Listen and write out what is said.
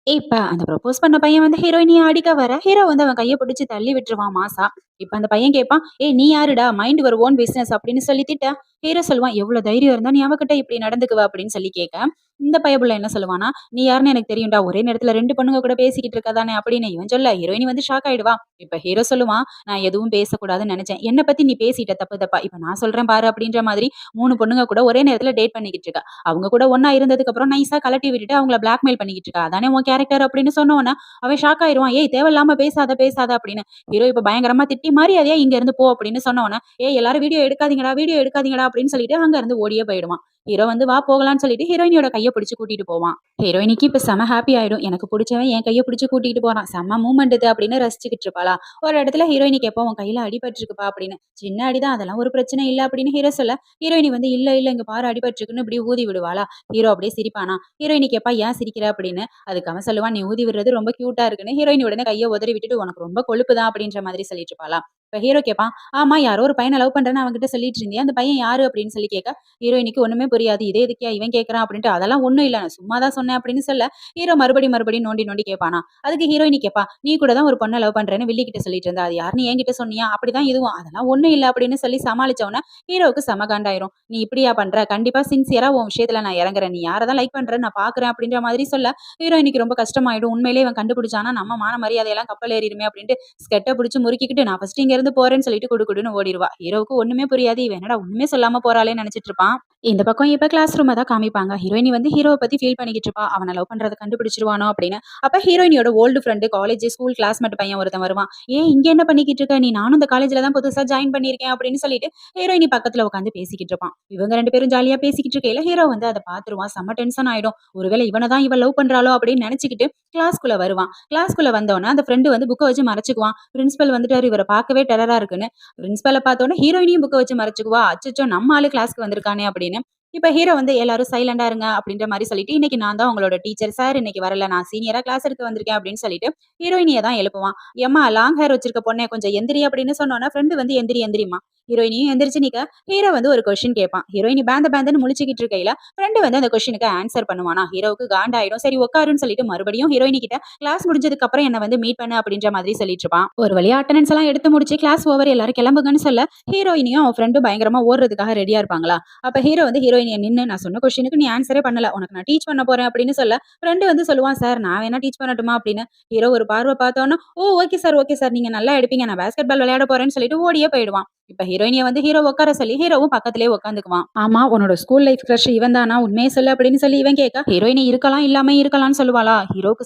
இப்ப அந்த ப்ரப்போஸ் பண்ண பையன் வந்து ஹீரோயினிய அடிக்க வர, ஹீரோ வந்து அவன் கைய பிடிச்சு தள்ளி விட்டுருவான் மாஸா. இப்ப அந்த பையன் கேட்பான், "ஏய் நீ யாருடா? மைண்ட் யுவர் ஓன் பிசினஸ்" அப்படின்னு சொல்லி திட்ட, ஹீரோ சொல்லுவான், "எவ்ளோ தைரியம் இருந்தா நீ அவகிட்ட இப்படி நடந்துக்குவ?" அப்படின்னு சொல்லி கேட்க, இந்த பயபுள்ள என்ன சொல்லுவான்னா, "நீ யாருன்னு எனக்கு தெரியும்டா. ஒரே நேரத்துல 2 பொண்ணுங்க கூட பேசிக்கிட்டு இருக்க தானே" அப்படின்னு இவன் சொல்ல, ஹீரோயினி வந்து ஷாக் ஆயிடுவா. இப்ப ஹீரோ சொல்லுவான், "நான் எதுவும் பேசக்கூடாதுன்னு நெனச்சேன். என்ன பத்தி நீ பேசிட்ட தப்பு தப்பா. இப்ப நான் சொல்றேன் பாரு" அப்படின்ற மாதிரி 3 பொண்ணுங்க கூட ஒரே நேரத்துல டேட் பண்ணிக்கிட்டு இருக்கா. அவங்க கூட ஒண்ணா இருந்ததுக்கு அப்புறம் நைஸா கழட்டி விட்டுட்டு அவங்கள பிளாக்மெயில் பண்ணிக்கிட்டு இருக்கா. அதானே உன் கேரக்டர் அப்படின்னு சொன்னோனே, அவன் ஷாக் ஆயிருவான். "ஏய் தேவையில்லாம பேசாத, பேசாத" அப்படின்னு. ஹீரோ இப்ப பயங்கரமா திட்டி, "மரியாதையா இங்க இருந்து போ" அப்படின்னு சொன்னோனே, "ஏய் எல்லாரும் வீடியோ எடுக்காதீங்கடா, வீடியோ எடுக்காதீங்கடா" அப்படின்னு சொல்லிட்டு அங்க இருந்து ஓடியே போயிடுவான். ஹீரோ வந்து வா போகலான்னு சொல்லிட்டு ஹீரோயினியோட கைய பிடிச்சு கூட்டிட்டு போவான். ஹீரோயினிக்கு இப்ப செம ஹாப்பி ஆயிடும். எனக்கு புடிச்சவன் என் கைய பிடிச்சு கூட்டிட்டு போறான். செம்ம மூமெண்ட் இது அப்படின்னு ரசிச்சுக்கிட்டு இருப்பாளா. ஒரு இடத்துல ஹீரோயினி கேட்பா, "உன் கையில அடிபட்டுருக்குப்பா" அப்படின்னு. "சின்ன அடிதான், அதெல்லாம் ஒரு பிரச்சனை இல்ல" அப்படின்னு ஹீரோ சொல்ல, ஹீரோயினி வந்து "இல்ல, இல்ல இங்க பாரு அடிபட்டுருக்குன்னு" இப்படி ஊதி விடுவாளா. ஹீரோ அப்படியே சிரிப்பானா. ஹீரோயினி கேட்பா, "ஏன் சிரிக்கிற?" அப்படின்னு. அதுக்கு அவன் சொல்லுவான், "நீ ஊதி விடுறது ரொம்ப கியூட்டா இருக்குன்னு." ஹீரோயினி உடனே கைய உதறி விட்டுட்டு, "உனக்கு ரொம்ப கொழுப்பு தான்" அப்படின்ற மாதிரி சொல்லிட்டு இருப்பாளா. இப்ப ஹீரோ கேட்பான், "ஆமா யாரோ ஒரு பையன லவ் பண்றேன்னு அவன்கிட்ட சொல்லிட்டு இருந்தியே, அந்த பையன் யாரு?" அப்படின்னு சொல்லி கேட்க, ஹீரோயினிக்கு ஒண்ணுமே புரியாது. "இதே எதுக்குய்யா இவன் கேட்கறான்?" அப்படின்ட்டு, "அதெல்லாம் ஒண்ணும் இல்ல. நான் சும்மா தான் சொன்னேன்" அப்படின்னு சொல்ல, ஹீரோ மறுபடியும் நோண்டி நோண்டி கேட்பானா. அதுக்கு ஹீரோயினி கேட்பா, "நீ கூட தான் ஒரு பொண்ண லவ் பண்றேன்னு வில்லி கிட்ட சொல்லிட்டு இருந்த. அது யாருன்னு என்கிட்ட சொன்னியா?" அப்படிதான் இதுவும். "அதெல்லாம் ஒண்ணும் இல்ல" அப்படின்னு சொல்லி சமாளிச்ச உடனே, ஹீரோவுக்கு செம காண்டாயிரும். "நீ இப்படியா பண்ற? கண்டிப்பா சின்சியரா உன் விஷயத்துல நான் இறங்குறேன். நீ யார தான் லைக் பண்றன்னு நான் பார்க்குறேன்" அப்படின்ற மாதிரி சொல்ல, ஹீரோயினிக்கு ரொம்ப கஷ்டமாயிடும். உண்மையிலேயே இவன் கண்டுபிடிச்சானா, நம்ம மான மரியாதையெல்லாம் கப்பல் ஏறிருமே அப்படின்ட்டு ஸ்கெட்ட புடிச்சு முறுக்கிக்கிட்டு, "நான் ஃபர்ஸ்ட் இங்க இருந்து போறேன்னு" சொல்லிட்டு குடுகுடுன்னு ஓடிருவா. ஹீரோவுக்கு ஒண்ணுமே புரியாது. இவ என்னடா ஒண்ணுமே சொல்லாம போறாளேன்னு நெனச்சிட்டு இருப்பான். இந்த பக்கம் இப்ப கிளாஸ் ரூம தான் காமிப்பாங்க. ஹீரோயினி வந்து ஹீரோவ பத்தி ஃபீல் பண்ணிக்கிட்டு இருப்பா. அவன லவ் பண்றத கண்டுபிடிச்சுருவானோ அப்படின்னு. அப்ப ஹீரோயினியோட old friend college, school classmate பையன் ஒருத்தன் வருவான். "ஏன் இங்க என்ன பண்ணிக்கிட்டு இருக்க? நீ நானும் இந்த காலேஜ்ல தான் புதுசா ஜாயின் பண்ணியிருக்கேன்" அப்படின்னு சொல்லிட்டு ஹீரோயினி பக்கத்துல உட்காந்து பேசிக்கிட்டு இருப்பான். இவங்க 2 பேரும் ஜாலியா பேசிக்கிட்டு இருக்கையில ஹீரோ வந்து அத பார்த்துருவான். செம்ம டென்ஷன் ஆயிடும். ஒருவேளை இவன தான் இவ லவ் பண்றாளோ அப்படின்னு நெனச்சுக்கிட்டு கிளாஸ்க்குள்ள வருவான். கிளாஸ்க்குள்ள வந்தோனே அந்த ஃப்ரெண்ட் வந்து புக்க வச்சு மறைச்சுக்குவான். பிரின்சிபல் வந்துட்டாரு, இவர பார்க்கவே டெரரா இருக்குன்னு. பிரின்சிபல பார்த்தோனே ஹீரோயினியும் புக்க வச்சு மறைச்சுக்குவா. அச்சச்சோ! நம்ம ஆளு கிளாஸ்க்கு வந்திருக்கானே அப்படின்னு. இப்ப ஹீரோ வந்து எல்லாரும் சைலண்டா இருங்க அப்படின்ற மாரி சொல்லிட்டு, இன்னைக்கு நான் தான் உங்களோட டீச்சர். சார் இன்னைக்கு வரல. நான் சீனியரா கிளாஸ் எடுக்க வந்திருக்கேன் அப்படின்னு சொல்லிட்டு, ஹீரோயினிய தான் எழுப்புவான். "எம்மா லாங் ஹேர் வச்சிருக்க பொண்ணே கொஞ்சம் எந்திரி" அப்படின்னு சொன்னோனே, ஃப்ரெண்ட் வந்து எந்திரி எந்திரிம்மா. ஹீரோயினியும் எந்திரிச்சு நிக்க, ஹீரோ வந்து ஒரு கொஸ்டின் கேட்பான். ஹீரோயினி பேந்துன்னு முழிச்சுக்கிட்டு இருக்கையில, ஃப்ரெண்ட் வந்து அந்த கொஸ்டினுக்கு ஆன்சர் பண்ணுவானா. ஹீரோவுக்கு காண்டாயிடும். சரி உட்காருன்னு சொல்லிட்டு மறுபடியும் ஹீரோயினி கிட்ட கிளாஸ் முடிஞ்சதுக்கு அப்புறம் என்ன வந்து மீட் பண்ணு அப்படின்ற மாதிரி சொல்லிட்டு இருப்பான். ஒரு வழியா அட்டெண்டன்ஸ் எல்லாம் எடுத்து முடிச்சு கிளாஸ் ஓவர் எல்லாரும் கிளம்புங்கன்னு சொல்ல, ஹீரோயினியும் அவன் ஃப்ரெண்டும் பயங்கரமா ஓடுறதுக்காக ரெடியா இருப்பாங்களா. அப்ப ஹீரோ வந்து ஹீரோயினிய நின்னு, "நான் சொன்ன கொஸ்டினுக்கு நீ ஆன்ஸரே பண்ணல. உனக்கு நான் டீச் பண்ண போறேன்" அப்படின்னு சொல்ல, ஃப்ரெண்ட் வந்து சொல்லுவான், "சார் நான் வேணா டீச் பண்ணட்டுமா?" அப்படின்னு. ஹீரோ ஒரு பார்வை பார்த்தோன்னே, "ஓ! Okay sir, okay sir. நீங்க நல்லா எடுப்பீங்க. நான் பாஸ்கெட் பால் விளையாட போறேன்னு" சொல்லிட்டு ஓடியே போயிடுவான். இப்ப ஹீரோயினிய வந்து ஹீரோ உட்கார சொல்லி, ஹீரோவும் பக்கத்திலேயே உட்காந்துக்குவான். "ஆமா, உன்னோட ஸ்கூல் லைஃப் கிரஷ் இவன் தானா? உண்மைய சொல்லு" அப்படின்னு சொல்லி இவன் கேட்க, ஹீரோயினி இருக்கலாம், இல்லாம இருக்கலாம்னு சொல்லுவாளா. ஹீரோக்கு